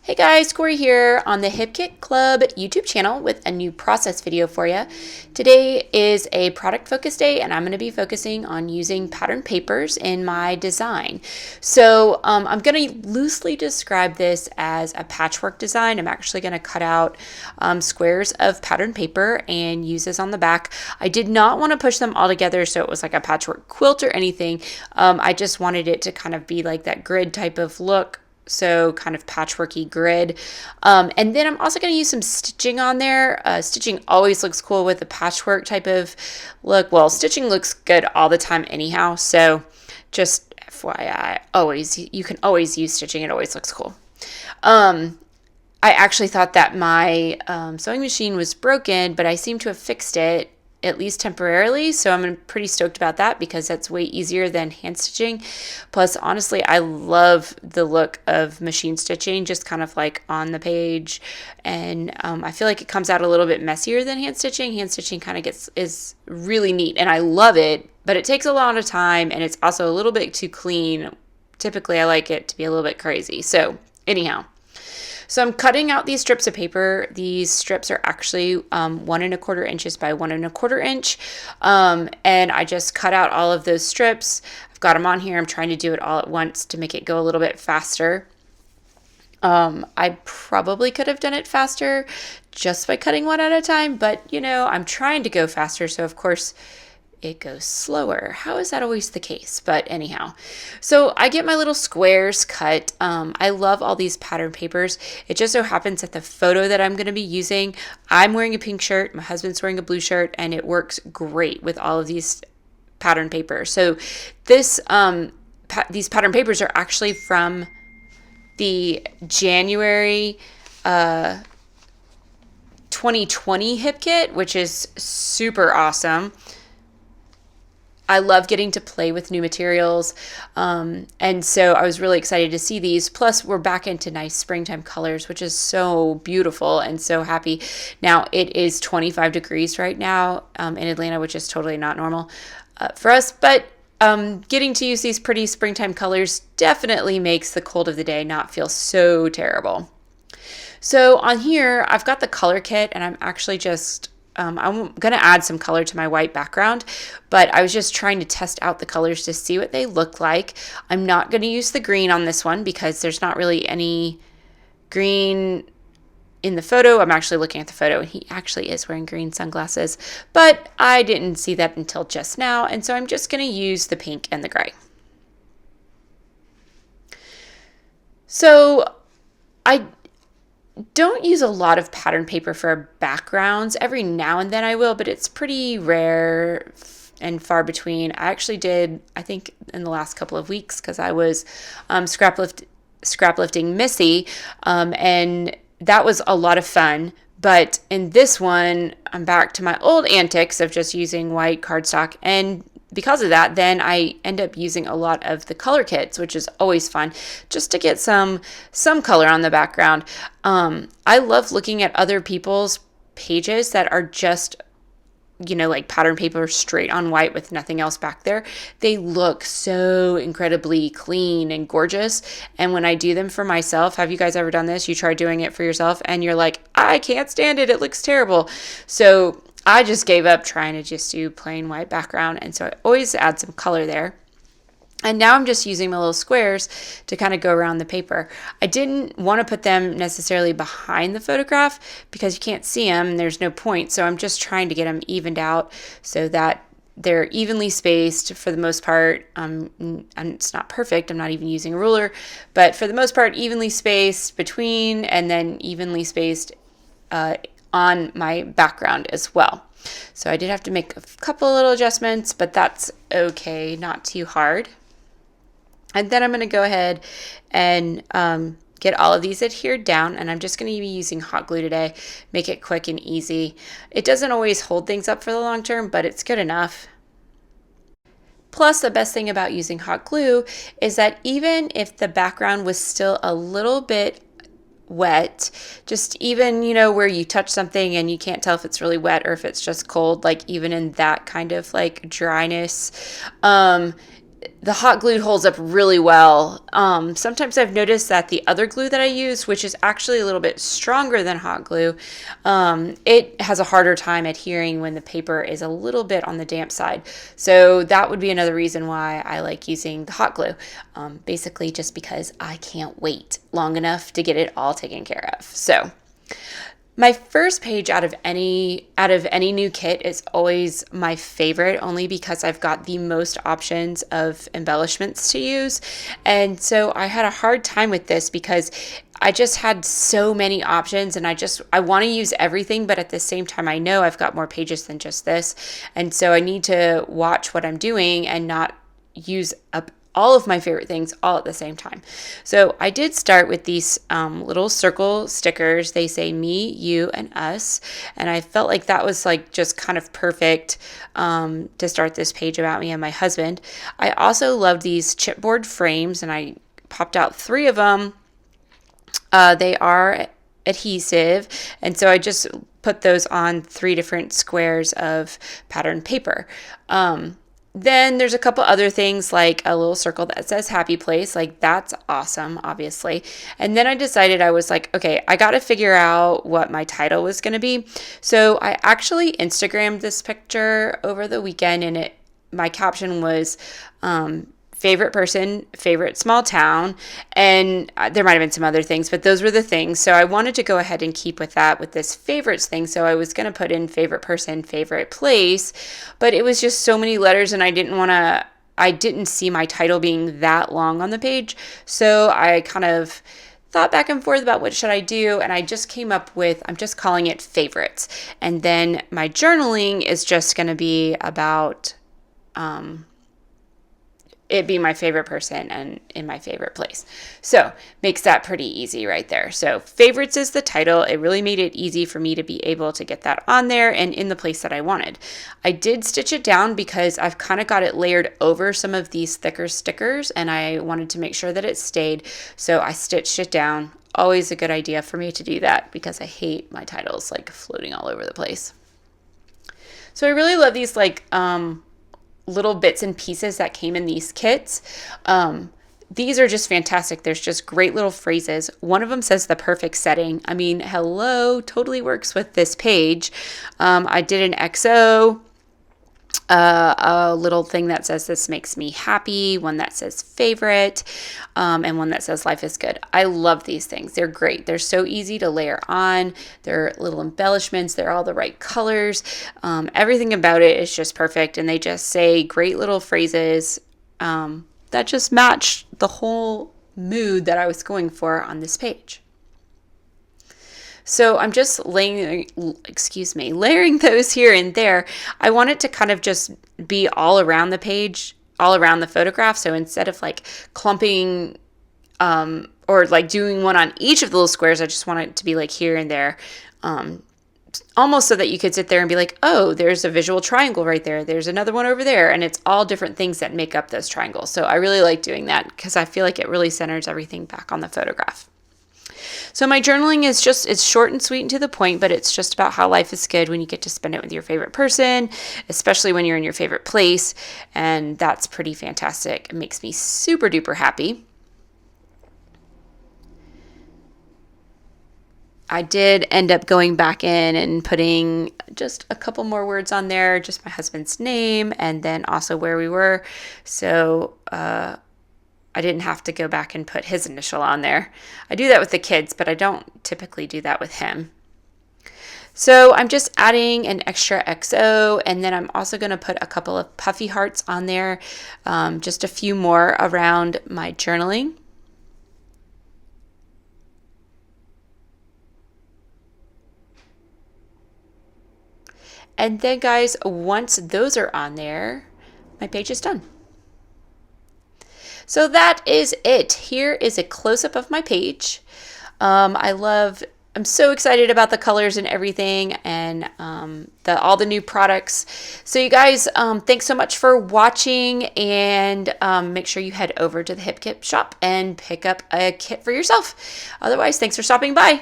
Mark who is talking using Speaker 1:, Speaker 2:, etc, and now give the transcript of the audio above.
Speaker 1: Hey guys, Corrie here on the Hip Kit Club YouTube channel with a new process video for you. Today is a product focus day and I'm going to be focusing on using pattern papers in my design. So I'm going to loosely describe this as a patchwork design. I'm actually going to cut out squares of pattern paper and use this on the back. I did not want to push them all together so it was like a patchwork quilt or anything. I just wanted it to kind of be like that grid type of look. So kind of patchworky grid. And then I'm also going to use some stitching on there. Stitching always looks cool with a patchwork type of look. Well, stitching looks good all the time anyhow. So just FYI, you can always use stitching. It always looks cool. I actually thought that my sewing machine was broken, but I seem to have fixed it, at least temporarily, so I'm pretty stoked about that because that's way easier than hand stitching. Plus, honestly, I love the look of machine stitching, just kind of like on the page, and I feel like it comes out a little bit messier than hand stitching. Hand stitching kind of is really neat, and I love it, but it takes a lot of time, and it's also a little bit too clean. Typically, I like it to be a little bit crazy. So, anyhow. So I'm cutting out these strips of paper. These strips are actually 1¼ inches by 1¼ inch. And I just cut out all of those strips. I've got them on here. I'm trying to do it all at once to make it go a little bit faster. I probably could have done it faster just by cutting one at a time, but I'm trying to go faster. So of course, it goes slower. How is that always the case? But anyhow, so I get my little squares cut. I love all these pattern papers. It just so happens that the photo that I'm going to be using, I'm wearing a pink shirt, my husband's wearing a blue shirt, and it works great with all of these pattern papers. So these pattern papers are actually from the January 2020 Hip Kit, which is super awesome. I love getting to play with new materials, and so I was really excited to see these. Plus, we're back into nice springtime colors, which is so beautiful and so happy. Now, it is 25 degrees right now in Atlanta, which is totally not normal for us, but getting to use these pretty springtime colors definitely makes the cold of the day not feel so terrible. So on here, I've got the color kit, and I'm actually just I'm going to add some color to my white background, but I was just trying to test out the colors to see what they look like. I'm not going to use the green on this one because there's not really any green in the photo. I'm actually looking at the photo, and he actually is wearing green sunglasses, but I didn't see that until just now, and so I'm just going to use the pink and the gray. So I don't use a lot of pattern paper for backgrounds. Every now and then I will, but it's pretty rare and far between. I actually did, I think, in the last couple of weeks because I was scraplifting Missy, and that was a lot of fun. But in this one, I'm back to my old antics of just using white cardstock, and because of that, then I end up using a lot of the color kits, which is always fun, just to get some color on the background. I love looking at other people's pages that are just, like pattern paper straight on white with nothing else back there. They look so incredibly clean and gorgeous. And when I do them for myself, have you guys ever done this? You try doing it for yourself and you're like, I can't stand it. It looks terrible. So I just gave up trying to just do plain white background, and so I always add some color there. And now I'm just using my little squares to kind of go around the paper. I didn't want to put them necessarily behind the photograph because you can't see them and there's no point, so I'm just trying to get them evened out so that they're evenly spaced for the most part. And it's not perfect, I'm not even using a ruler, but for the most part evenly spaced between and then evenly spaced on my background as well. So I did have to make a couple little adjustments, but that's okay, not too hard. And then I'm going to go ahead and get all of these adhered down, and I'm just going to be using hot glue today, make it quick and easy. It doesn't always hold things up for the long term, but it's good enough. Plus, the best thing about using hot glue is that even if the background was still a little bit wet, just even where you touch something and you can't tell if it's really wet or if it's just cold, like even in that kind of like dryness, the hot glue holds up really well. Sometimes I've noticed that the other glue that I use, which is actually a little bit stronger than hot glue, it has a harder time adhering when the paper is a little bit on the damp side. So that would be another reason why I like using the hot glue. Basically just because I can't wait long enough to get it all taken care of. So my first page out of any new kit is always my favorite, only because I've got the most options of embellishments to use. And so I had a hard time with this because I just had so many options, and I want to use everything, but at the same time I know I've got more pages than just this. And so I need to watch what I'm doing and not use up all of my favorite things all at the same time. So I did start with these little circle stickers. They say me, you, and us. And I felt like that was like just kind of perfect to start this page about me and my husband. I also love these chipboard frames, and I popped out 3 of them. They are adhesive, and so I just put those on 3 different squares of patterned paper. Then there's a couple other things, like a little circle that says happy place. Like, that's awesome, obviously. And then I decided, I was like, okay, I got to figure out what my title was going to be. So I actually Instagrammed this picture over the weekend, and my caption was favorite person, favorite small town, and there might have been some other things, but those were the things. So I wanted to go ahead and keep with that with this favorites thing. So I was going to put in favorite person, favorite place, but it was just so many letters, and I didn't see my title being that long on the page. So I kind of thought back and forth about what should I do, and I just came up with, I'm just calling it favorites. And then my journaling is just going to be about it be my favorite person and in my favorite place. So makes that pretty easy right there. So favorites is the title. It really made it easy for me to be able to get that on there and in the place that I wanted. I did stitch it down because I've kind of got it layered over some of these thicker stickers, and I wanted to make sure that it stayed. So I stitched it down. Always a good idea for me to do that because I hate my titles like floating all over the place. So I really love these little bits and pieces that came in these kits. These are just fantastic. There's just great little phrases. One of them says the perfect setting. I mean, hello, totally works with this page. I did an XO, a little thing that says this makes me happy, one that says favorite, and one that says life is good. I love these things. They're great. They're so easy to layer on. They're little embellishments. They're all the right colors. Everything about it is just perfect, and they just say great little phrases that just match the whole mood that I was going for on this page. So I'm just layering those here and there. I want it to kind of just be all around the page, all around the photograph. So instead of like clumping or like doing one on each of the little squares, I just want it to be like here and there. Almost so that you could sit there and be like, oh, there's a visual triangle right there. There's another one over there. And it's all different things that make up those triangles. So I really like doing that because I feel like it really centers everything back on the photograph. So my journaling is it's short and sweet and to the point, but it's just about how life is good when you get to spend it with your favorite person, especially when you're in your favorite place. And that's pretty fantastic. It makes me super duper happy. I did end up going back in and putting just a couple more words on there, just my husband's name and then also where we were. So, I didn't have to go back and put his initial on there. I do that with the kids, but I don't typically do that with him. So I'm just adding an extra XO, and then I'm also going to put a couple of puffy hearts on there, just a few more around my journaling. And then guys, once those are on there, my page is done. So that is it. Here is a close-up of my page. I'm so excited about the colors and everything, and all the new products. So you guys, thanks so much for watching, and make sure you head over to the Kip Kits shop and pick up a kit for yourself. Otherwise, thanks for stopping by.